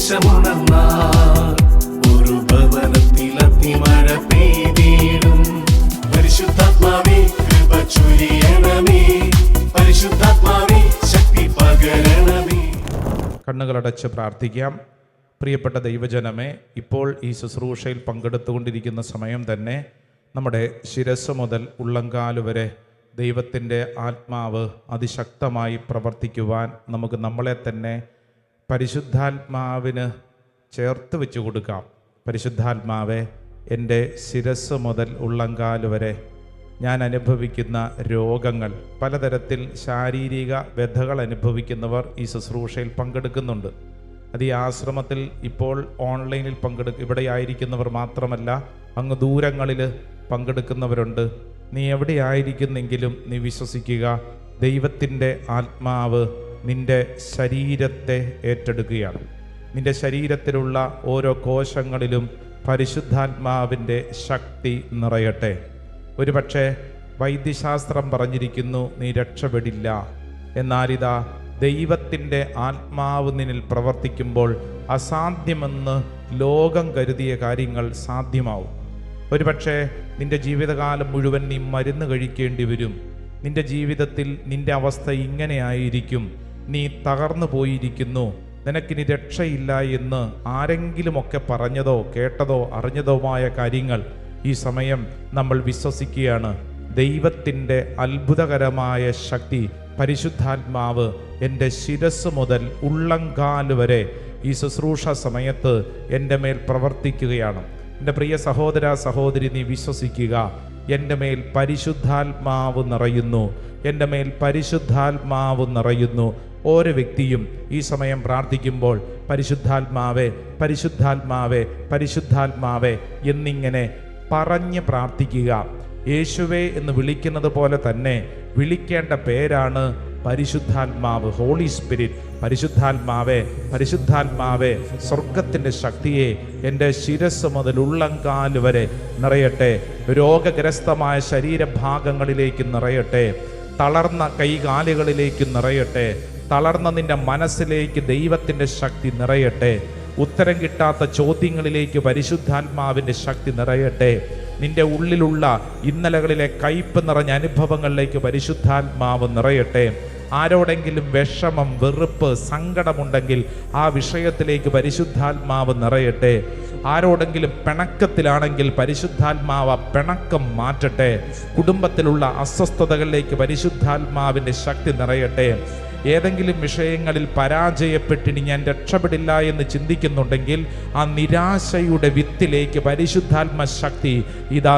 സുവിശേഷമുണർന്നാൽ ഒരു ഭവനത്തിൽ അഗ്നിമഴ പെയ്തിടും. പരിശുദ്ധാത്മാവേ കൃപ ചൊരിയണമേ, പരിശുദ്ധാത്മാവേ ശക്തി പകരണമേ. കണ്ണുകളടച്ച് പ്രാർത്ഥിക്കാം. പ്രിയപ്പെട്ട ദൈവജനമേ, ഇപ്പോൾ ഈ ശുശ്രൂഷയിൽ പങ്കെടുത്തുകൊണ്ടിരിക്കുന്ന സമയം തന്നെ നമ്മുടെ ശിരസ് മുതൽ ഉള്ളങ്കാല് വരെ ദൈവത്തിൻ്റെ ആത്മാവ് അതിശക്തമായി പ്രവർത്തിക്കുവാൻ നമുക്ക് നമ്മളെ തന്നെ പരിശുദ്ധാത്മാവിന് ചേർത്ത് വെച്ച് കൊടുക്കാം. പരിശുദ്ധാത്മാവെ, എൻ്റെ ശിരസ് മുതൽ ഉള്ളങ്കാല് വരെ ഞാൻ അനുഭവിക്കുന്ന രോഗങ്ങൾ, പലതരത്തിൽ ശാരീരിക വ്യഥകൾ അനുഭവിക്കുന്നവർ ഈ ശുശ്രൂഷയിൽ പങ്കെടുക്കുന്നുണ്ട്. അത് ഈ ആശ്രമത്തിൽ ഇപ്പോൾ ഓൺലൈനിൽ ഇവിടെ ആയിരിക്കുന്നവർ മാത്രമല്ല, അങ്ങ് ദൂരങ്ങളിൽ പങ്കെടുക്കുന്നവരുണ്ട്. നീ എവിടെയായിരിക്കുന്നെങ്കിലും നീ വിശ്വസിക്കുക, ദൈവത്തിൻ്റെ ആത്മാവ് നിൻ്റെ ശരീരത്തെ ഏറ്റെടുക്കുകയാണ്. നിൻ്റെ ശരീരത്തിലുള്ള ഓരോ കോശങ്ങളിലും പരിശുദ്ധാത്മാവിൻ്റെ ശക്തി നിറയട്ടെ. ഒരുപക്ഷെ വൈദ്യശാസ്ത്രം പറഞ്ഞിരിക്കുന്നു നീ രക്ഷപ്പെടില്ല, എന്നാലിതാ ദൈവത്തിൻ്റെ ആത്മാവ് നിന്നിൽ പ്രവർത്തിക്കുമ്പോൾ അസാധ്യമെന്ന് ലോകം കരുതിയ കാര്യങ്ങൾ സാധ്യമാവും. ഒരുപക്ഷെ നിൻ്റെ ജീവിതകാലം മുഴുവൻ നീ മരുന്ന് കഴിക്കേണ്ടി വരും. നിൻ്റെ ജീവിതത്തിൽ നിൻ്റെ അവസ്ഥ ഇങ്ങനെയായിരിക്കും. നീ തകർന്നു പോയിരിക്കുന്നു, നിനക്കിനി രക്ഷയില്ല എന്ന് ആരെങ്കിലുമൊക്കെ പറഞ്ഞതോ കേട്ടതോ അറിഞ്ഞതോമായ കാര്യങ്ങൾ ഈ സമയം നമ്മൾ വിശ്വസിക്കുകയാണ്. ദൈവത്തിൻ്റെ അത്ഭുതകരമായ ശക്തി പരിശുദ്ധാത്മാവ് എൻ്റെ ശിരസ് മുതൽ ഉള്ളങ്കാല് വരെ ഈ ശുശ്രൂഷ സമയത്ത് എൻ്റെ മേൽ പ്രവർത്തിക്കുകയാണ്. എൻ്റെ പ്രിയ സഹോദര സഹോദരി, നീ വിശ്വസിക്കുക, എൻ്റെ മേൽ പരിശുദ്ധാത്മാവ് നിറയുന്നു, എൻ്റെ മേൽ പരിശുദ്ധാത്മാവ് നിറയുന്നു. ഓരോ വ്യക്തിയും ഈ സമയം പ്രാർത്ഥിക്കുമ്പോൾ പരിശുദ്ധാത്മാവേ, പരിശുദ്ധാത്മാവേ, പരിശുദ്ധാത്മാവേ എന്നിങ്ങനെ പറഞ്ഞ് പ്രാർത്ഥിക്കുക. യേശുവേ എന്ന് വിളിക്കുന്നത് പോലെ തന്നെ വിളിക്കേണ്ട പേരാണ് പരിശുദ്ധാത്മാവ്, ഹോളി സ്പിരിറ്റ്. പരിശുദ്ധാത്മാവേ, പരിശുദ്ധാത്മാവേ, സ്വർഗത്തിൻ്റെ ശക്തിയെ എൻ്റെ ശിരസ് മുതൽ ഉള്ളങ്കാല് വരെ നിറയട്ടെ. രോഗഗ്രസ്തമായ ശരീരഭാഗങ്ങളിലേക്ക് നിറയട്ടെ, തളർന്ന കൈകാലുകളിലേക്ക് നിറയട്ടെ, തളർന്ന നിൻ്റെ മനസ്സിലേക്ക് ദൈവത്തിൻ്റെ ശക്തി നിറയട്ടെ. ഉത്തരം കിട്ടാത്ത ചോദ്യങ്ങളിലേക്ക് പരിശുദ്ധാത്മാവിൻ്റെ ശക്തി നിറയട്ടെ. നിന്റെ ഉള്ളിലുള്ള ഇന്നലകളിലെ കയ്പ് നിറഞ്ഞ അനുഭവങ്ങളിലേക്ക് പരിശുദ്ധാത്മാവ് നിറയട്ടെ. ആരോടെങ്കിലും വിഷമം, വെറുപ്പ്, സങ്കടമുണ്ടെങ്കിൽ ആ വിഷയത്തിലേക്ക് പരിശുദ്ധാത്മാവ് നിറയട്ടെ. ആരോടെങ്കിലും പിണക്കത്തിലാണെങ്കിൽ പരിശുദ്ധാത്മാവ് പിണക്കം മാറ്റട്ടെ. കുടുംബത്തിലുള്ള അസ്വസ്ഥതകളിലേക്ക് പരിശുദ്ധാത്മാവിൻ്റെ ശക്തി നിറയട്ടെ. ഏതെങ്കിലും വിഷയങ്ങളിൽ പരാജയപ്പെട്ടിനി ഞാൻ രക്ഷപ്പെടില്ല എന്ന് ചിന്തിക്കുന്നുണ്ടെങ്കിൽ ആ നിരാശയുടെ വിത്തിലേക്ക് പരിശുദ്ധാത്മ ശക്തി ഇതാ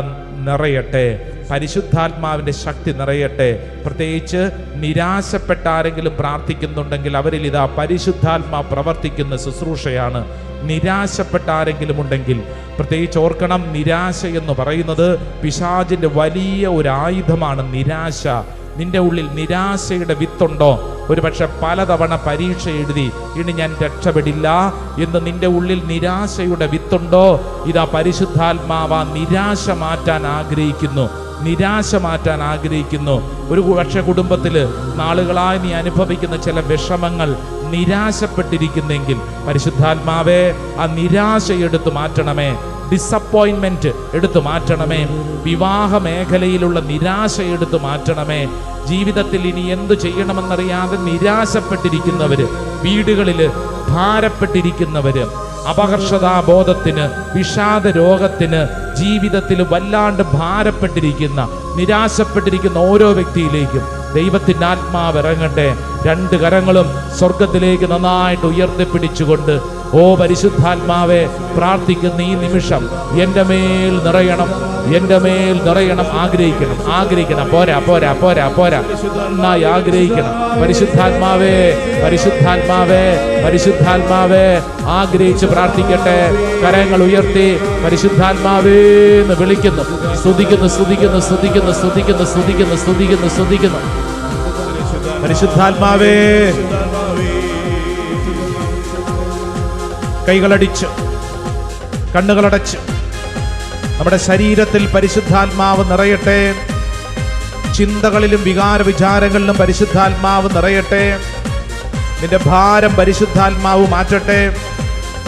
നിറയട്ടെ. പരിശുദ്ധാത്മാവിൻ്റെ ശക്തി നിറയട്ടെ. പ്രത്യേകിച്ച് നിരാശപ്പെട്ട ആരെങ്കിലും പ്രാർത്ഥിക്കുന്നുണ്ടെങ്കിൽ അവരിൽ ഇതാ പരിശുദ്ധാത്മാ പ്രവർത്തിക്കുന്ന ശുശ്രൂഷയാണ്. നിരാശപ്പെട്ട ആരെങ്കിലും ഉണ്ടെങ്കിൽ പ്രത്യേകിച്ച് ഓർക്കണം, നിരാശ എന്ന് പറയുന്നത് പിശാചിൻ്റെ വലിയ ഒരു ആയുധമാണ്. നിരാശ, നിന്റെ ഉള്ളിൽ നിരാശയുടെ വിത്തുണ്ടോ? ഒരുപക്ഷെ പലതവണ പരീക്ഷ എഴുതി ഇനി ഞാൻ രക്ഷപ്പെടില്ല എന്ന് നിന്റെ ഉള്ളിൽ നിരാശയുടെ വിത്തുണ്ടോ? ഇതാ പരിശുദ്ധാത്മാവ് നിരാശ മാറ്റാൻ ആഗ്രഹിക്കുന്നു, നിരാശ മാറ്റാൻ ആഗ്രഹിക്കുന്നു. ഒരു പക്ഷേ കുടുംബത്തിൽ നാളുകളായി നീ അനുഭവിക്കുന്ന ചില വിഷമങ്ങൾ, നിരാശപ്പെട്ടിരിക്കുന്നെങ്കിൽ പരിശുദ്ധാത്മാവേ ആ നിരാശ എടുത്തു മാറ്റണമേ. ഡിസപ്പോയിൻമെന്റ് എടുത്തു മാറ്റണമേ. വിവാഹ മേഖലയിലുള്ള നിരാശ എടുത്തു മാറ്റണമേ. ജീവിതത്തിൽ ഇനി എന്തു ചെയ്യണമെന്നറിയാതെ നിരാശപ്പെട്ടിരിക്കുന്നവര്, വീടുകളില് ഭാരപ്പെട്ടിരിക്കുന്നവര്, അപകർഷതാബോധത്തിന്, വിഷാദ രോഗത്തിന്, ജീവിതത്തിൽ വല്ലാണ്ട് ഭാരപ്പെട്ടിരിക്കുന്ന, നിരാശപ്പെട്ടിരിക്കുന്ന ഓരോ വ്യക്തിയിലേക്കും ദൈവത്തിൻ്റെ ആത്മാവ് ഇറങ്ങട്ടെ. രണ്ട് കരങ്ങളും സ്വർഗത്തിലേക്ക് നന്നായിട്ട് ഉയർത്തിപ്പിടിച്ചുകൊണ്ട് ഓ പരിശുദ്ധാത്മാവെ, പ്രാർത്ഥിക്കുന്ന ഈ നിമിഷം എൻ്റെ മേൽ നിറയണം, എൻ്റെ മേൽ നിറയണം. ആഗ്രഹിക്കണം. പോരാ, നന്നായി ആഗ്രഹിക്കണം. പരിശുദ്ധാത്മാവേ, പരിശുദ്ധാത്മാവേ, പരിശുദ്ധാത്മാവേ, ആഗ്രഹിച്ച് പ്രാർത്ഥിക്കട്ടെ. കരങ്ങൾ ഉയർത്തി പരിശുദ്ധാത്മാവേ എന്ന് വിളിക്കുന്നു, സ്തുതിക്കുന്നു. പരിശുദ്ധാത്മാവേ, കൈകളടിച്ച് കണ്ണുകളടച്ച് നമ്മുടെ ശരീരത്തിൽ പരിശുദ്ധാത്മാവ് നിറയട്ടെ. ചിന്തകളിലും വികാര വിചാരങ്ങളിലും പരിശുദ്ധാത്മാവ് നിറയട്ടെ. നിന്റെ ഭാരം പരിശുദ്ധാത്മാവ് മാറ്റട്ടെ.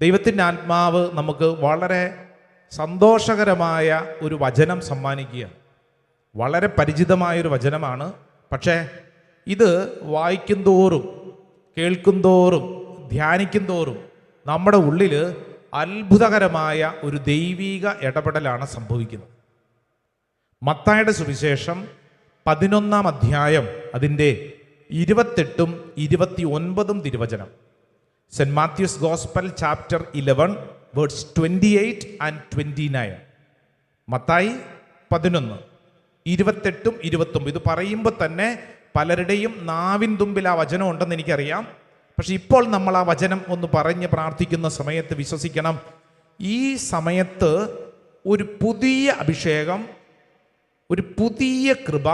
ദൈവത്തിൻ്റെ ആത്മാവ് നമുക്ക് വളരെ സന്തോഷകരമായ ഒരു വചനം സമ്മാനിക്കുക. വളരെ പരിചിതമായൊരു വചനമാണ്. പക്ഷേ ഇത് വായിക്കും തോറും, കേൾക്കും തോറും, ധ്യാനിക്കും തോറും നമ്മുടെ ഉള്ളിൽ അത്ഭുതകരമായ ഒരു ദൈവിക ഇടപെടലാണ് സംഭവിക്കുന്നത്. മത്തായിയുടെ സുവിശേഷം 11-ാം അധ്യായം അതിൻ്റെ 28ഉം 29ഉം തിരുവചനം. Saint Mathews gospel chapter 11 words 28 and 29. Mathai 11, 28ഉം 29. ഇത് പറയുമ്പോൾ തന്നെ പലരുടെയും നാവിൻ തുമ്പിൽ ആ വചനം ഉണ്ടെന്ന് എനിക്കറിയാം. പക്ഷെ ഇപ്പോൾ നമ്മൾ ആ വചനം ഒന്ന് പറഞ്ഞ് പ്രാർത്ഥിക്കുന്ന സമയത്ത് വിശ്വസിക്കണം, ഈ സമയത്ത് ഒരു പുതിയ അഭിഷേകം, ഒരു പുതിയ കൃപ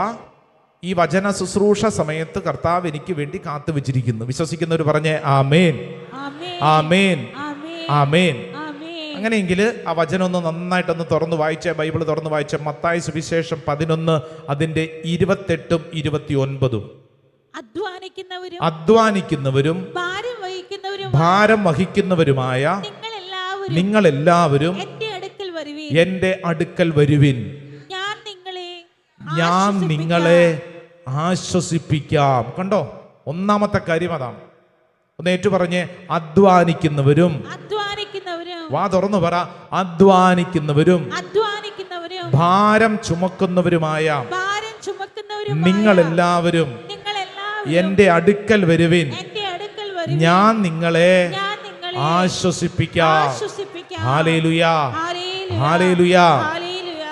ഈ വചന ശുശ്രൂഷ സമയത്ത് കർത്താവ് എനിക്ക് വേണ്ടി കാത്തു വെച്ചിരിക്കുന്നു. വിശ്വസിക്കുന്നവർ പറഞ്ഞേ ആമേൻ, ആമേൻ, ആമേൻ. അങ്ങനെയെങ്കിൽ ആ വചനം ഒന്ന് നന്നായിട്ടൊന്ന് തുറന്ന് വായിച്ച, ബൈബിൾ തുറന്ന് വായിച്ച മത്തായി സുവിശേഷം 11 അതിൻ്റെ 28ഉം 29ഉം. അധ്വാനിക്കുന്നവരും ഭാരം വഹിക്കുന്നവരുമായ നിങ്ങളെല്ലാവരും എന്റെ അടുക്കൽ വരുവിൻ, ഞാൻ നിങ്ങളെ ആശ്വസിപ്പിക്കാം. കണ്ടോ, ഒന്നാമത്തെ കാര്യം അതാണ്. ഒന്ന് ഏറ്റു പറഞ്ഞേ, അധ്വാനിക്കുന്നവരും. വാ തുറന്നു പറ, അധ്വാനിക്കുന്നവരും ഭാരം ചുമക്കുന്നവരുമായ നിങ്ങളെല്ലാവരും എന്റെ അടുക്കൽ വരുവിൻ, ഞാൻ നിങ്ങളെ ആശ്വസിപ്പിക്കാം. Hallelujah, hallelujah.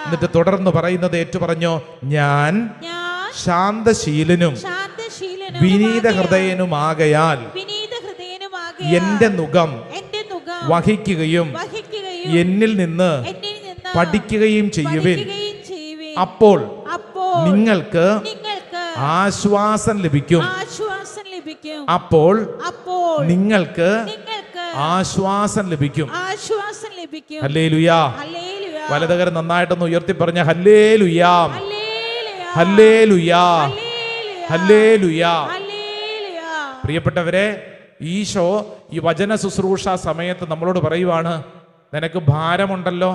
എന്നിട്ട് തുടർന്ന് പറയുന്നത് ഏറ്റു പറഞ്ഞോ, ഞാൻ ശാന്തശീലനും വിനീത ഹൃദയനുമാകയാൽ എന്റെ നുകം വഹിക്കുകയും എന്നിൽ നിന്ന് പഠിക്കുകയും ചെയ്യുവിൻ, അപ്പോൾ നിങ്ങൾക്ക് ആശ്വാസം ലഭിക്കും. അപ്പോൾ നിങ്ങൾക്ക് ആശ്വാസം ലഭിക്കും. ഹല്ലേലൂയാ. വലതുകരം നന്നായിട്ടൊന്ന് ഉയർത്തി പറഞ്ഞ ഹല്ലേലൂയാ, ഹല്ലേലൂയാ, ഹല്ലേലൂയാ. പ്രിയപ്പെട്ടവരെ, ഈശോ ഈ വചന ശുശ്രൂഷ സമയത്ത് നമ്മളോട് പറയുവാണ്, നിനക്ക് ഭാരമുണ്ടല്ലോ,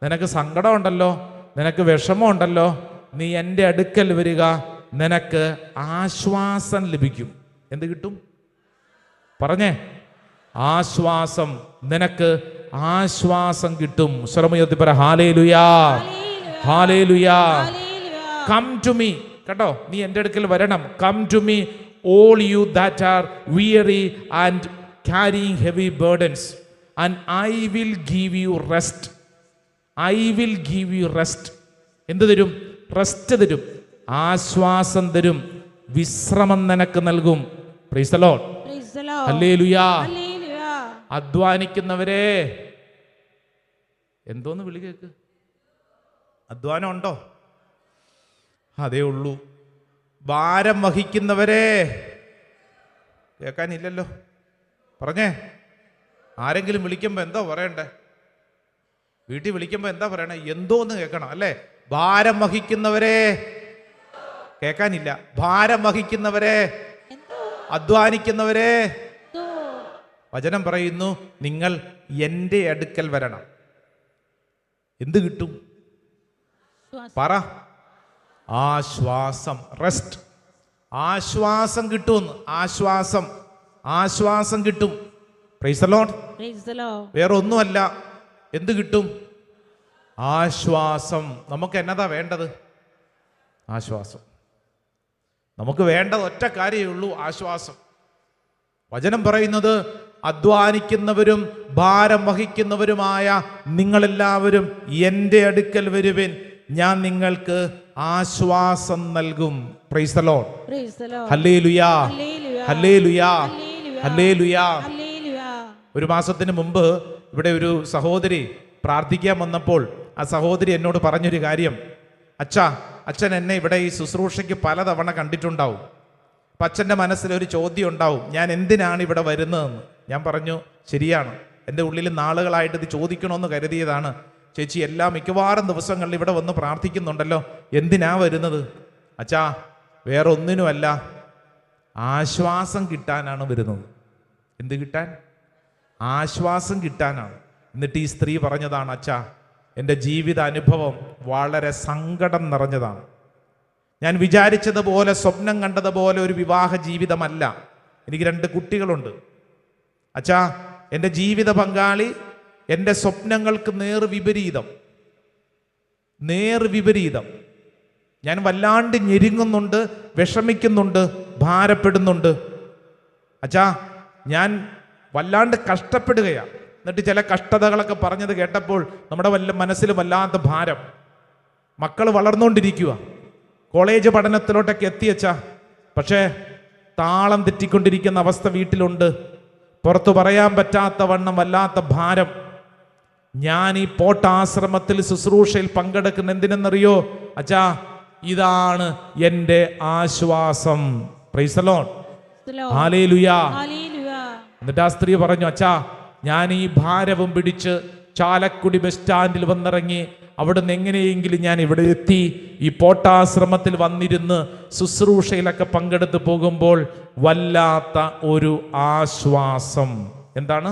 നിനക്ക് സങ്കടമുണ്ടല്ലോ, നിനക്ക് വിഷമമുണ്ടല്ലോ, നീ എൻ്റെ അടുക്കൽ വരിക, നിനക്ക് ആശ്വാസം ലഭിക്കും. എന്ത് കിട്ടും? പറഞ്ഞേ, ആശ്വാസം. നിനക്ക് ആശ്വാസം കിട്ടും. സ്വരമുയർത്തി പറ hallelujah, hallelujah. Come to me. കേട്ടോ, നീ എൻ്റെ അടുക്കൽ വരണം. Come to me all you that are weary and carrying heavy burdens, and I will give you rest. I will give you rest. എന്ത് തരും? റെസ്റ്റ് തരും, ആശ്വാസം തരും, വിശ്രമം നിനക്ക് നൽകും. പ്രൈസ് ദി ലോർഡ്, ഹല്ലേലൂയാ. അധ്വാനിക്കുന്നവരെ, എന്തോന്ന് വിളി കേക്ക്? അധ്വാനം ഉണ്ടോ? അതേ ഉള്ളൂ. ഭാരം വഹിക്കുന്നവരെ, കേൾക്കാനില്ലല്ലോ. പറഞ്ഞേ, ആരെങ്കിലും വിളിക്കുമ്പോൾ എന്താ പറയണ്ടേ? വീട്ടിൽ വിളിക്കുമ്പോൾ എന്താ പറയണേ? എന്തോന്ന് കേൾക്കണം അല്ലേ? ഭാരം വഹിക്കുന്നവരെ, കേൾക്കാനില്ല. ഭാരം വഹിക്കുന്നവരെ, അധ്വാനിക്കുന്നവരെ, വചനം പറയുന്നു, നിങ്ങൾ എൻ്റെ അടുക്കൽ വരണം. എന്ത് കിട്ടും? പറ. ആശ്വാസം, റെസ്റ്റ്. ആശ്വാസം കിട്ടുമെന്ന്. ആശ്വാസം, ആശ്വാസം കിട്ടും. Price the Lord. വേറെ ഒന്നുമല്ല. എന്ത് കിട്ടും? ആശ്വാസം. നമുക്ക് എന്നതാ വേണ്ടത്? ആശ്വാസം. നമുക്ക് വേണ്ടത് ഒറ്റ കാര്യമേ ഉള്ളൂ, ആശ്വാസം. വചനം പറയുന്നത്, അധ്വാനിക്കുന്നവരും ഭാരം വഹിക്കുന്നവരുമായ നിങ്ങളെല്ലാവരും എൻ്റെ അടുക്കൽ വരുവിൻ, ഞാൻ നിങ്ങൾക്ക് ആശ്വാസം നൽകും. Praise the Lord. Hallelujah, hallelujah, hallelujah. ഒരു മാസത്തിന് മുമ്പ് ഇവിടെ ഒരു സഹോദരി പ്രാർത്ഥിക്കാൻ വന്നപ്പോൾ ആ സഹോദരി എന്നോട് പറഞ്ഞൊരു കാര്യം, അച്ഛൻ എന്നെ ഇവിടെ ഈ ശുശ്രൂഷയ്ക്ക് പലതവണ കണ്ടിട്ടുണ്ടാവും. അപ്പം അച്ഛൻ്റെ മനസ്സിലൊരു ചോദ്യം ഉണ്ടാവും, ഞാൻ എന്തിനാണ് ഇവിടെ വരുന്നതെന്ന്. ഞാൻ പറഞ്ഞു, ശരിയാണ്, എൻ്റെ ഉള്ളിൽ നാളുകളായിട്ട് ഇത് ചോദിക്കണമെന്ന് കരുതിയതാണ് ചേച്ചി. മിക്കവാറും ദിവസങ്ങളിൽ ഇവിടെ വന്ന് പ്രാർത്ഥിക്കുന്നുണ്ടല്ലോ, എന്തിനാ വരുന്നത്? അച്ഛാ, വേറെ ഒന്നിനുമല്ല, ആശ്വാസം കിട്ടാനാണ് വരുന്നത്. എന്ത് കിട്ടാൻ? ആശ്വാസം കിട്ടാനാണ്. എന്നിട്ട് ഈ സ്ത്രീ പറഞ്ഞതാണ്, അച്ഛാ, എൻ്റെ ജീവിത അനുഭവം വളരെ സങ്കടം നിറഞ്ഞതാണ്. ഞാൻ വിചാരിച്ചതുപോലെ, സ്വപ്നം കണ്ടതുപോലെ ഒരു വിവാഹ ജീവിതമല്ല. എനിക്ക് 2 കുട്ടികളുണ്ട്. അച്ഛാ, എൻ്റെ ജീവിത പങ്കാളി എൻ്റെ സ്വപ്നങ്ങൾക്ക് നേർവിപരീതം. ഞാൻ വല്ലാണ്ട് ഞെരുങ്ങുന്നുണ്ട്, വിഷമിക്കുന്നുണ്ട്, ഭാരപ്പെടുന്നുണ്ട്. അച്ഛാ, ഞാൻ വല്ലാണ്ട് കഷ്ടപ്പെടുകയാണ്. എന്നിട്ട് ചില കഷ്ടതകളൊക്കെ പറഞ്ഞത് കേട്ടപ്പോൾ നമ്മുടെ മനസ്സിൽ വല്ലാത്ത ഭാരം. മക്കൾ വളർന്നുകൊണ്ടിരിക്കുക, കോളേജ് പഠനത്തിലോട്ടൊക്കെ എത്തിയച്ചാ, പക്ഷേ താളം തെറ്റിക്കൊണ്ടിരിക്കുന്ന അവസ്ഥ വീട്ടിലുണ്ട്. പുറത്തു പറയാൻ പറ്റാത്ത വണ്ണം വല്ലാത്ത ഭാരം. ഞാൻ ഈ പോട്ടാശ്രമത്തിൽ ശുശ്രൂഷയിൽ പങ്കെടുക്കുന്ന എന്തിനെന്നറിയോ അച്ഛാ? ഇതാണ് എൻ്റെ ആശ്വാസം. Price the Lord, hallelujah. എന്നിട്ട് ആ സ്ത്രീ പറഞ്ഞു, അച്ഛാ, ഞാൻ ഈ ഭാരവും പിടിച്ച് ചാലക്കുടി ബസ് സ്റ്റാൻഡിൽ വന്നിറങ്ങി. അവിടുന്ന് എങ്ങനെയെങ്കിലും ഞാൻ ഇവിടെ എത്തി. ഈ പോട്ടാശ്രമത്തിൽ വന്നിരുന്ന് ശുശ്രൂഷയിലൊക്കെ പങ്കെടുത്ത് പോകുമ്പോൾ വല്ലാത്ത ഒരു ആശ്വാസം. എന്താണ്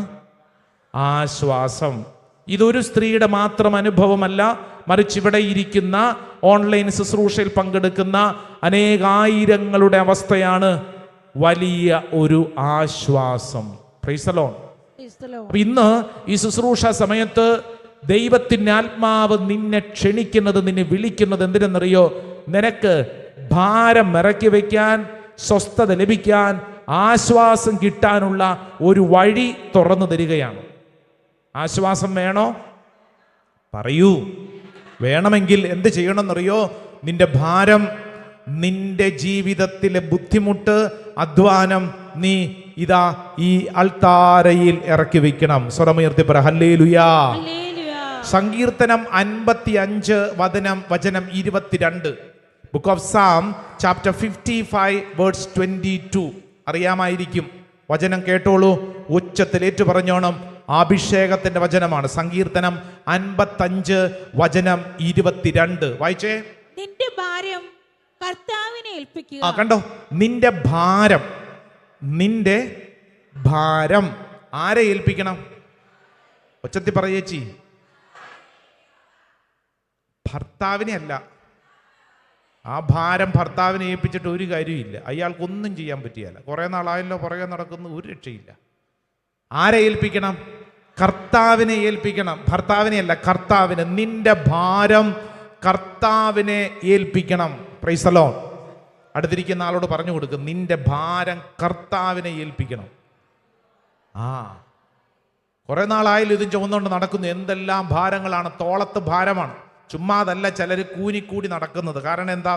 ആശ്വാസം? ഇതൊരു സ്ത്രീയുടെ മാത്രം അനുഭവമല്ല, മറിച്ച് ഇവിടെ ഇരിക്കുന്ന ഓൺലൈൻ ശുശ്രൂഷയിൽ പങ്കെടുക്കുന്ന അനേകായിരങ്ങളുടെ അവസ്ഥയാണ്. വലിയ ഒരു ആശ്വാസം. Price the Lord. അപ്പൊ ഇന്ന് ഈ ശുശ്രൂഷ സമയത്ത് ദൈവത്തിന്റെ ആത്മാവ് നിന്നെ ക്ഷണിക്കുന്നത്, നിന്നെ വിളിക്കുന്നത് എന്തിനെന്നറിയോ? നിനക്ക് ഭാരം ഇറക്കി വയ്ക്കാൻ, സ്വസ്ഥത ലഭിക്കാൻ, ആശ്വാസം കിട്ടാനുള്ള ഒരു വഴി തുറന്നു തരികയാണ്. ആശ്വാസം വേണോ? പറയൂ. വേണമെങ്കിൽ എന്ത് ചെയ്യണമെന്നറിയോ? നിന്റെ ഭാരം, നിന്റെ ജീവിതത്തിലെ ബുദ്ധിമുട്ട്, അധ്വാനം നീ ഇതാ ഈ അൾത്താരയിൽ ഇറക്കി വെക്കണം. സ്വരമുയർത്തി പറ ഹല്ലേലൂയാ. സങ്കീർത്തനം 55 വചനം 22. Book of Psalm chapter 55 verse 22. അറിയാമായിരിക്കും. വചനം കേട്ടോളൂ, ഉച്ചത്തിൽ ഏറ്റു പറഞ്ഞോണം. അഭിഷേകത്തിന്റെ വചനമാണ്. സങ്കീർത്തനം 55 വചനം 22. വായിച്ചേ. നിന്റെ ഭാരം കർത്താവിനെ ഏൽപ്പിക്കുക. കണ്ടോ? നിന്റെ ഭാരം ആരെ ഏൽപ്പിക്കണം? ഒച്ചത്തി പറയേച്ചി. ഭർത്താവിനെ അല്ല. ആ ഭാരം ഭർത്താവിനെ ഏൽപ്പിച്ചിട്ട് ഒരു കാര്യമില്ല. അയാൾക്കൊന്നും ചെയ്യാൻ പറ്റിയല്ല. കുറെ നാളായല്ലോ പുറകെ നടക്കുന്ന, ഒരു രക്ഷയില്ല. ആരെ ഏൽപ്പിക്കണം? കർത്താവിനെ ഏൽപ്പിക്കണം. ഭർത്താവിനെ അല്ല, കർത്താവിനെ. നിന്റെ ഭാരം കർത്താവിനെ ഏൽപ്പിക്കണം. Price the Lord. അടുത്തിരിക്കുന്ന ആളോട് പറഞ്ഞു കൊടുക്കും, നിന്റെ ഭാരം കർത്താവിനെ ഏൽപ്പിക്കണം. കുറെ നാളായാലും ഇതും ചുമന്നുകൊണ്ട് നടക്കുന്നു. എന്തെല്ലാം ഭാരങ്ങളാണ്. തോളത്ത് ഭാരമാണ്. ചുമ്മാതല്ല ചിലർ കൂനിക്കൂടി നടക്കുന്നത്. കാരണം എന്താ?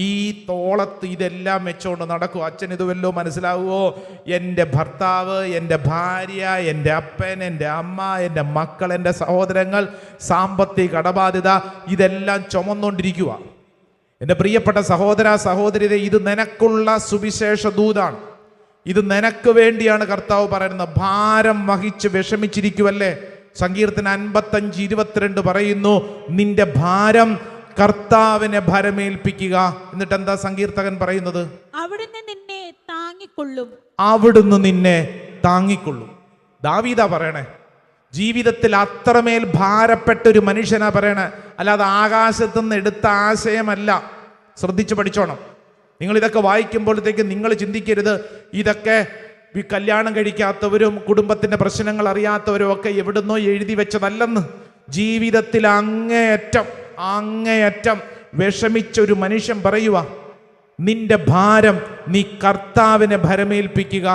ഈ തോളത്ത് ഇതെല്ലാം വെച്ചുകൊണ്ട് നടക്കും. അച്ഛൻ ഇത് വല്ലോ മനസ്സിലാവുമോ? എൻ്റെ ഭർത്താവ്, എൻ്റെ ഭാര്യ, എൻ്റെ അപ്പൻ, എൻ്റെ അമ്മ, എൻ്റെ മക്കൾ, എൻ്റെ സഹോദരങ്ങൾ, സാമ്പത്തിക കടബാധ്യത, ഇതെല്ലാം ചുമന്നുകൊണ്ടിരിക്കുക. എൻ്റെ പ്രിയപ്പെട്ട സഹോദര സഹോദരിയെ, ഇത് നിനക്കുള്ള സുവിശേഷ ദൂതാണ്. ഇത് നിനക്ക് വേണ്ടിയാണ് കർത്താവ് പറയുന്നത്. ഭാരം വഹിച്ച് വിഷമിച്ചിരിക്കുവല്ലേ? സങ്കീർത്തനം 55:22 പറയുന്നു, നിന്റെ ഭാരം കർത്താവിനെ ഭരമേൽപ്പിക്കുക. എന്നിട്ട് എന്താ സങ്കീർത്തകൻ പറയുന്നത്? അവിടുന്ന് നിന്നെ താങ്ങിക്കൊള്ളും. അവിടുന്ന് നിന്നെ താങ്ങിക്കൊള്ളും. ദാവീദാ പറയണേ. ജീവിതത്തിൽ അത്രമേൽ ഭാരപ്പെട്ട ഒരു മനുഷ്യനാ പറയണേ, അല്ലാതെ ആകാശത്തു നിന്ന് എടുത്ത ആശയമല്ല. ശ്രദ്ധിച്ചു പഠിച്ചോണം. നിങ്ങൾ ഇതൊക്കെ വായിക്കുമ്പോഴത്തേക്ക് നിങ്ങൾ ചിന്തിക്കരുത് ഇതൊക്കെ കല്യാണം കഴിക്കാത്തവരും കുടുംബത്തിന്റെ പ്രശ്നങ്ങൾ അറിയാത്തവരും ഒക്കെ എവിടുന്നോ എഴുതി വെച്ചതല്ലെന്ന്. ജീവിതത്തിൽ അങ്ങേയറ്റം വിഷമിച്ചൊരു മനുഷ്യൻ പറയുക, നിന്റെ ഭാരം നീ കർത്താവിനെ ഭരമേൽപ്പിക്കുക,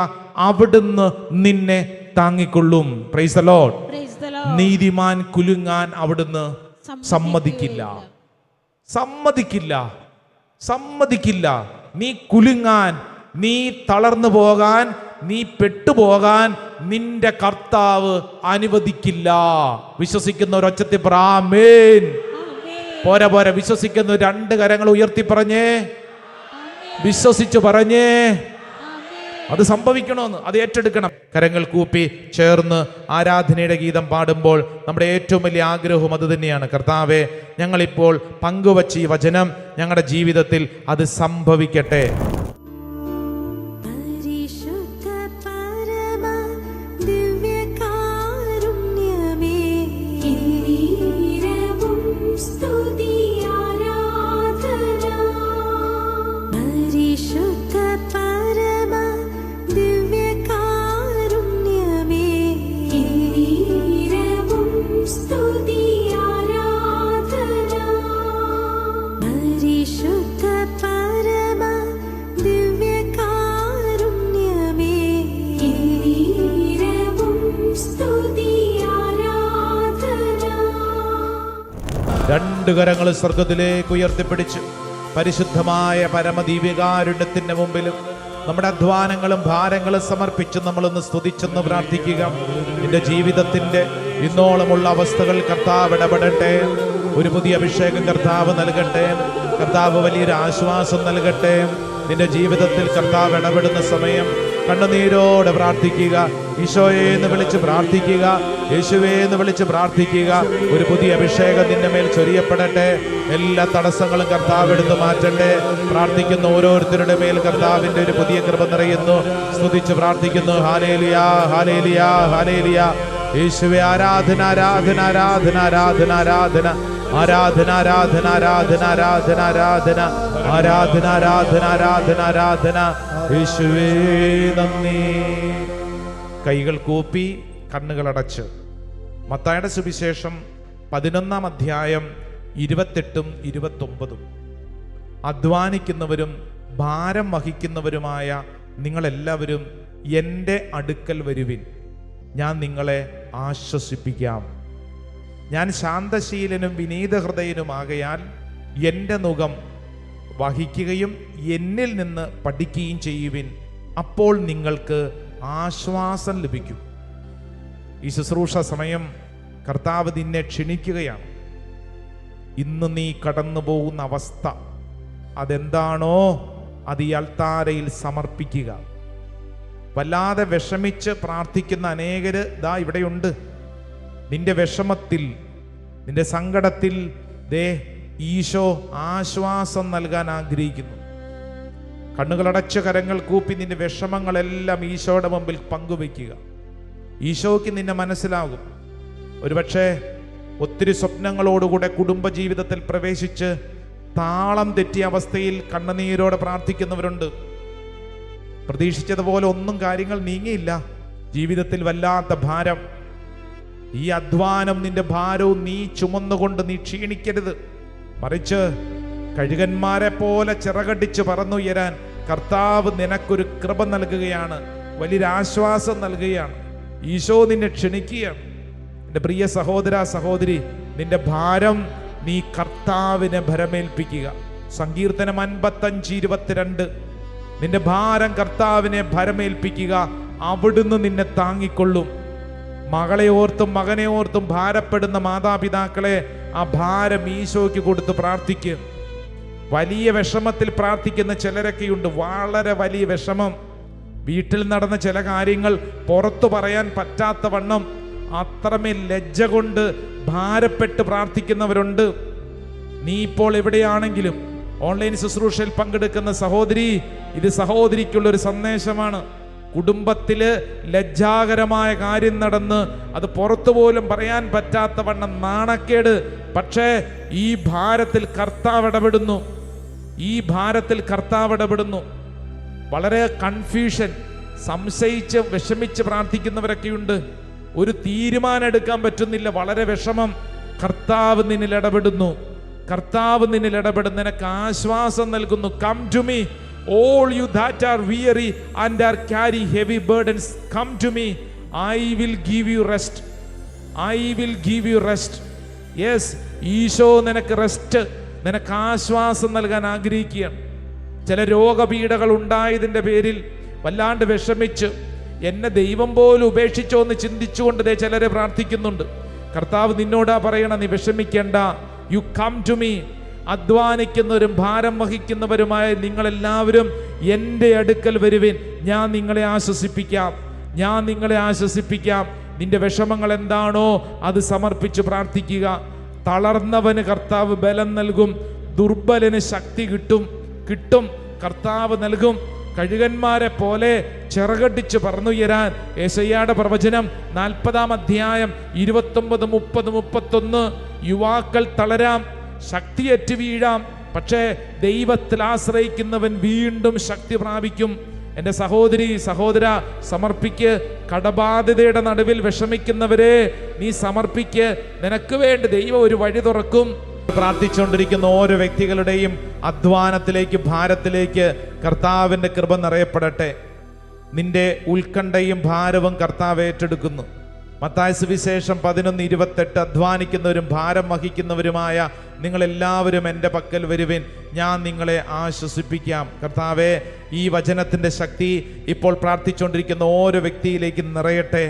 അവിടുന്ന് നിന്നെ താങ്ങിക്കൊള്ളും. Price the Lord. നീതിമാൻ കുലുങ്ങാൻ അവിടുന്ന് സമ്മതിക്കില്ല. നീ കുലുങ്ങാൻ, നീ തളർന്നു പോകാൻ, നീ പെട്ടുപോകാൻ നിന്റെ കർത്താവ് അനുവദിക്കില്ല. വിശ്വസിക്കുന്ന ഒരൊച്ചത്തി പറ ആമേൻ. പോരാ, വിശ്വസിക്കുന്ന 2 കരങ്ങൾ ഉയർത്തി പറഞ്ഞേ, വിശ്വസിച്ച് പറഞ്ഞേ. അത് സംഭവിക്കണമെന്ന്, അത് ഏറ്റെടുക്കണം. കരങ്ങൾ കൂപ്പി ചേർന്ന് ആരാധനയുടെ ഗീതം പാടുമ്പോൾ നമ്മുടെ ഏറ്റവും വലിയ ആഗ്രഹവും അത് തന്നെയാണ്. കർത്താവേ, ഞങ്ങളിപ്പോൾ പങ്കുവച്ച ഈ വചനം ഞങ്ങളുടെ ജീവിതത്തിൽ അത് സംഭവിക്കട്ടെ. പരിശുദ്ധ പരമ ദിവ്യകാരുണ്യമേ, രണ്ട് കരങ്ങൾ സ്വർഗത്തിലേക്ക് ഉയർത്തിപ്പിടിച്ച് പരിശുദ്ധമായ പരമദീപികാരുണ്യത്തിന്റെ മുമ്പിലും നമ്മുടെ അധ്വാനങ്ങളും ഭാരങ്ങളും സമർപ്പിച്ച് നമ്മളൊന്ന് സ്തുതിച്ചെന്ന് പ്രാർത്ഥിക്കുക. നിന്റെ ജീവിതത്തിന്റെ ഇന്നോളമുള്ള അവസ്ഥകൾ കർത്താവ് ഇടപെടട്ടെ. ഒരു പുതിയ അഭിഷേകം കർത്താവ് നൽകട്ടെ. കർത്താവ് വലിയൊരു ആശ്വാസം നൽകട്ടെ. നിന്റെ ജീവിതത്തിൽ കർത്താവ് ഇടപെടുന്ന സമയം കണ്ണുനീരോടെ പ്രാർത്ഥിക്കുക. ഈശോയെ എന്ന് വിളിച്ച് പ്രാർത്ഥിക്കുക. യേശുവേ എന്ന് വിളിച്ച് പ്രാർത്ഥിക്കുക. ഒരു പുതിയ അഭിഷേകം നിന്റെ മേൽ ചൊരിയപ്പെടട്ടെ. എല്ലാ തടസ്സങ്ങളും കർത്താവ് എടുത്തു മാറ്റട്ടെ. പ്രാർത്ഥിക്കുന്ന ഓരോരുത്തരുടെ മേൽ കർത്താവിന്റെ ഒരു പുതിയ കൃപ നിറയുന്നു. സ്തുതിച്ച് പ്രാർത്ഥിക്കുന്നു. Hallelujah, hallelujah, hallelujah. യേശുവേ ആരാധന, ആരാധന, ആരാധന, ആരാധന, ആരാധന, ആരാധന, ആരാധന, ആരാധന, ആരാധന, ആരാധന, ആരാധന, ആരാധന, ആരാധന, ആരാധന. യേശുവേ നന്ദി. കൈകൾ കൂപ്പി കണ്ണുകളടച്ച് മത്തായിയുടെ സുവിശേഷം 11-ാം അധ്യായം 28-ഉം 29-ഉം. അധ്വാനിക്കുന്നവരും ഭാരം വഹിക്കുന്നവരുമായ നിങ്ങളെല്ലാവരും എൻ്റെ അടുക്കൽ വരുവിൻ, ഞാൻ നിങ്ങളെ ആശ്വസിപ്പിക്കാം. ഞാൻ ശാന്തശീലനും വിനീതഹൃദയനുമാകയാൽ എൻ്റെ നുകം വഹിക്കുകയും എന്നിൽ നിന്ന് പഠിക്കുകയും ചെയ്യുവിൻ, അപ്പോൾ നിങ്ങൾക്ക് ആശ്വാസം ലഭിക്കും. ഈ ശുശ്രൂഷ സമയം കർത്താവ് നിന്നെ ക്ഷണിക്കുകയാണ്. ഇന്ന് നീ കടന്നു പോകുന്ന അവസ്ഥ അതെന്താണോ അത് ഈ അൾത്താരയിൽ സമർപ്പിക്കുക. വല്ലാതെ വിഷമിച്ച് പ്രാർത്ഥിക്കുന്ന അനേകര് ദാ ഇവിടെയുണ്ട്. നിന്റെ വിഷമത്തിൽ, നിന്റെ സങ്കടത്തിൽ ദേ ഈശോ ആശ്വാസം നൽകാൻ ആഗ്രഹിക്കുന്നു. കണ്ണുകളടച്ച് കരങ്ങൾ കൂപ്പി നിന്റെ വിഷമങ്ങളെല്ലാം ഈശോയുടെ മുമ്പിൽ പങ്കുവെക്കുക. ഈശോയ്ക്ക് നിന്നെ മനസ്സിലാകും. ഒരുപക്ഷെ ഒത്തിരി സ്വപ്നങ്ങളോടുകൂടെ കുടുംബജീവിതത്തിൽ പ്രവേശിച്ച് താളം തെറ്റിയ അവസ്ഥയിൽ കണ്ണുനീരോടെ പ്രാർത്ഥിക്കുന്നവരുണ്ട്. പ്രതീക്ഷിച്ചതുപോലെ ഒന്നും കാര്യങ്ങൾ നീങ്ങിയില്ല. ജീവിതത്തിൽ വല്ലാത്ത ഭാരം. ഈ അധ്വാനം നിന്റെ ഭാരവും നീ ചുമന്നുകൊണ്ട് നീ ക്ഷീണിക്കരുത്. മറിച്ച് കഴുകന്മാരെ പോലെ ചിറകടിച്ച് പറന്നുയരാൻ കർത്താവ് നിനക്കൊരു കൃപ നൽകുകയാണ്. വലിയൊരു ആശ്വാസം നൽകുകയാണ്. ഈശോ നിന്നെ ക്ഷണിക്കുകയാണ്. എൻ്റെ പ്രിയ സഹോദര സഹോദരി, നിന്റെ ഭാരം നീ കർത്താവിനെ ഭരമേൽപ്പിക്കുക. സങ്കീർത്തനം 55:22. നിന്റെ ഭാരം കർത്താവിനെ ഭരമേൽപ്പിക്കുക, അവിടുന്ന് നിന്നെ താങ്ങിക്കൊള്ളും. മകളെ ഓർത്തും മകനെ ഓർത്തും ഭാരപ്പെടുന്ന മാതാപിതാക്കളെ ആ ഭാരം ഈശോയ്ക്ക് കൊടുത്ത് പ്രാർത്ഥിക്കുക. വലിയ വിഷമത്തിൽ പ്രാർത്ഥിക്കുന്ന ചിലരൊക്കെയുണ്ട്. വളരെ വലിയ വിഷമം. വീട്ടിൽ നടന്ന ചില കാര്യങ്ങൾ പുറത്തു പറയാൻ പറ്റാത്ത വണ്ണം അത്രമേൽ ലജ്ജ കൊണ്ട് ഭാരപ്പെട്ട് പ്രാർത്ഥിക്കുന്നവരുണ്ട്. നീ ഇപ്പോൾ എവിടെയാണെങ്കിലും ഓൺലൈൻ ശുശ്രൂഷയിൽ പങ്കെടുക്കുന്ന സഹോദരി, ഇത് സഹോദരിക്കുള്ളൊരു സന്ദേശമാണ്. കുടുംബത്തില് ലജ്ജാകരമായ കാര്യം നടന്ന് അത് പുറത്തു പോലും പറയാൻ പറ്റാത്ത വണ്ണം നാണക്കേട്. പക്ഷേ ഈ ഭാരത്തിൽ കർത്താവ് ഇടപെടുന്നു. ഈ ഭാരത്തിൽ കർത്താവ് ഇടപെടുന്നു. വളരെ കൺഫ്യൂഷൻ, സംശയിച്ച് വിഷമിച്ച് പ്രാർത്ഥിക്കുന്നവരൊക്കെയുണ്ട്. ഒരു തീരുമാനം എടുക്കാൻ പറ്റുന്നില്ല, വളരെ വിഷമം. കർത്താവ് നിന്നിൽ ഇടപെടുന്നു. കർത്താവ് നിന്നിൽ ഇടപെടുന്നു, നിനക്ക് ആശ്വാസം നൽകുന്നു. Come to me all you that are weary and are carry heavy burdens, come to me, I will give you rest. I will give you rest. Yes, Eesho നിനക്ക് റെസ്റ്റ്, നിനക്ക് ആശ്വാസം നൽകാൻ ആഗ്രഹിക്കുകയാണ്. ചില രോഗപീഠകൾ ഉണ്ടായതിൻ്റെ പേരിൽ വല്ലാണ്ട് വിഷമിച്ച് എന്നെ ദൈവം പോലും ഉപേക്ഷിച്ചോ എന്ന് ചിന്തിച്ചുകൊണ്ട് ചിലരെ പ്രാർത്ഥിക്കുന്നുണ്ട്. കർത്താവ് നിന്നോടാ പറയണം, നീ വിഷമിക്കേണ്ട. You come to me. അധ്വാനിക്കുന്നവരും ഭാരം വഹിക്കുന്നവരുമായ നിങ്ങളെല്ലാവരും എൻ്റെ അടുക്കൽ വരുവിൻ, ഞാൻ നിങ്ങളെ ആശ്വസിപ്പിക്കാം. ഞാൻ നിങ്ങളെ ആശ്വസിപ്പിക്കാം. നിന്റെ വിഷമങ്ങൾ എന്താണോ അത് സമർപ്പിച്ച് പ്രാർത്ഥിക്കുക. തളർന്നവന് കർത്താവ് ബലം നൽകും, ദുർബലന് ശക്തി കിട്ടും. കർത്താവ് നൽകും. കഴുകന്മാരെ പോലെ ചിറകടിച്ച് പറന്നുയരാൻ യെശയ്യായുടെ പ്രവചനം 40-ാം അധ്യായം 29, 30, 31. യുവാക്കൾ തളരാം, ശക്തിയറ്റ് വീഴാം, പക്ഷേ ദൈവത്തിൽ ആശ്രയിക്കുന്നവൻ വീണ്ടും ശക്തി പ്രാപിക്കും. എൻ്റെ സഹോദരി സഹോദര, സമർപ്പിക്ക്. കടബാധ്യതയുടെ നടുവിൽ വിഷമിക്കുന്നവരെ നീ സമർപ്പിക്ക്. നിനക്ക് വേണ്ടി ദൈവം ഒരു വഴി തുറക്കും. പ്രാർത്ഥിച്ചുകൊണ്ടിരിക്കുന്ന ഓരോ വ്യക്തികളുടെയും അധ്വാനത്തിലേക്ക്, ഭാരത്തിലേക്ക് കർത്താവിൻ്റെ കൃപ നിറയപ്പെടട്ടെ. നിന്റെ ഉത്കണ്ഠയും ഭാരവും കർത്താവ് ഏറ്റെടുക്കുന്നു. മത്തായി സുവിശേഷം 11:28 അധ്വാനിക്കുന്നവരും ഭാരം വഹിക്കുന്നവരുമായ നിങ്ങളെല്ലാവരും എൻ്റെ പക്കൽ വരുവിൻ, ഞാൻ നിങ്ങളെ ആശ്വസിപ്പിക്കാം. കർത്താവേ, ഈ വചനത്തിൻ്റെ ശക്തി ഇപ്പോൾ പ്രാർത്ഥിച്ചുകൊണ്ടിരിക്കുന്ന ഓരോ വ്യക്തിയിലേക്ക് നിറയട്ടെ.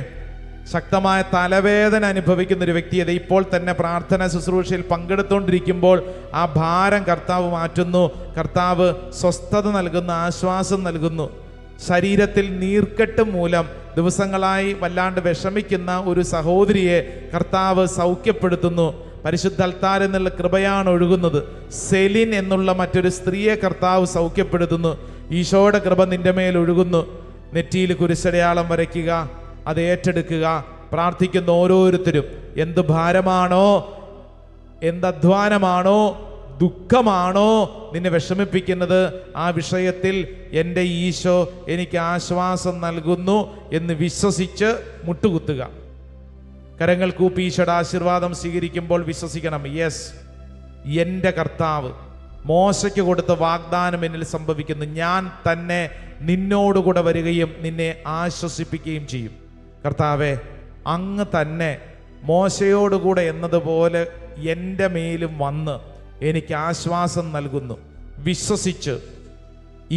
ശക്തമായ തലവേദന അനുഭവിക്കുന്ന ഒരു വ്യക്തി അത് ഇപ്പോൾ തന്നെ പ്രാർത്ഥന ശുശ്രൂഷയിൽ പങ്കെടുത്തുകൊണ്ടിരിക്കുമ്പോൾ ആ ഭാരം കർത്താവ് മാറ്റുന്നു. കർത്താവ് സ്വസ്ഥത നൽകുന്നു, ആശ്വാസം നൽകുന്നു. ശരീരത്തിൽ നീർക്കെട്ട് മൂലം ദിവസങ്ങളായി വല്ലാണ്ട് വിഷമിക്കുന്ന ഒരു സഹോദരിയെ കർത്താവ് സൗഖ്യപ്പെടുത്തുന്നു. പരിശുദ്ധ അൽത്താരിൽ നിന്നുള്ള കൃപയാണ് ഒഴുകുന്നത്. സെലിൻ എന്നുള്ള മറ്റൊരു സ്ത്രീയെ കർത്താവ് സൗഖ്യപ്പെടുത്തുന്നു. ഈശോയുടെ കൃപ നിന്റെ മേൽ ഒഴുകുന്നു. നെറ്റിയിൽ കുരിശടയാളം വരയ്ക്കുക, അത് ഏറ്റെടുക്കുക. പ്രാർത്ഥിക്കുന്ന ഓരോരുത്തരും എന്ത് ഭാരമാണോ, എന്ത് അധ്വാനമാണോ, ദുഃഖമാണോ നിന്നെ വിഷമിപ്പിക്കുന്നത്, ആ വിഷയത്തിൽ എൻ്റെ ഈശോ എനിക്ക് ആശ്വാസം നൽകുന്നു എന്ന് വിശ്വസിച്ച് മുട്ടുകുത്തുക. കരങ്ങൾ കൂപ്പി ഈശോയുടെ ആശീർവാദം സ്വീകരിക്കുമ്പോൾ വിശ്വസിക്കണം, യെസ്, എൻ്റെ കർത്താവ് മോശയ്ക്ക് കൊടുത്ത വാഗ്ദാനം എന്നിൽ സംഭവിക്കുന്നു. ഞാൻ തന്നെ നിന്നോടുകൂടെ വരികയും നിന്നെ ആശ്വസിപ്പിക്കുകയും ചെയ്യും. കർത്താവെ, അങ്ങ് തന്നെ മോശയോടുകൂടെ എന്നതുപോലെ എൻ്റെ മേലും വന്ന് എനിക്ക് ആശ്വാസം നൽകുന്നു. വിശ്വസിച്ച്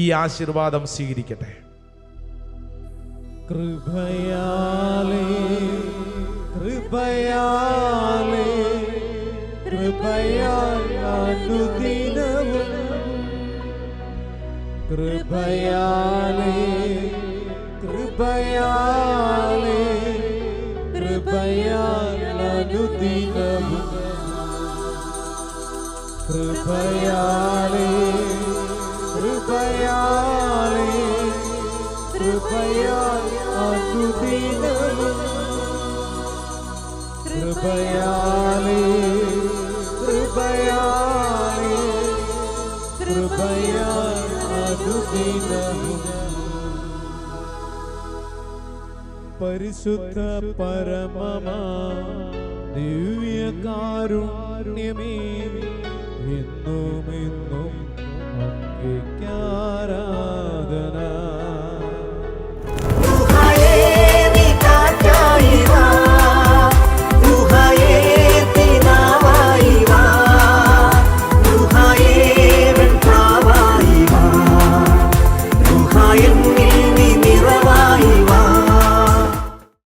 ഈ ആശീർവാദം സ്വീകരിക്കട്ടെ. കൃപയാലേ കൃപയാലേ കൃപയാൽ അനുദിനവും കൃപയാലേ കൃപയാലേ കൃപയാൽ അനുദിനവും കൃപയാലേ കൃപയാലേ കൃപയാൽ അനുദിനവും കൃപയാലേ കൃപയാലേ കൃപയാൽ അനുദിനവും പരിശുദ്ധ പരമമാ ദിവ്യകാരുണ്യമേ എന്നും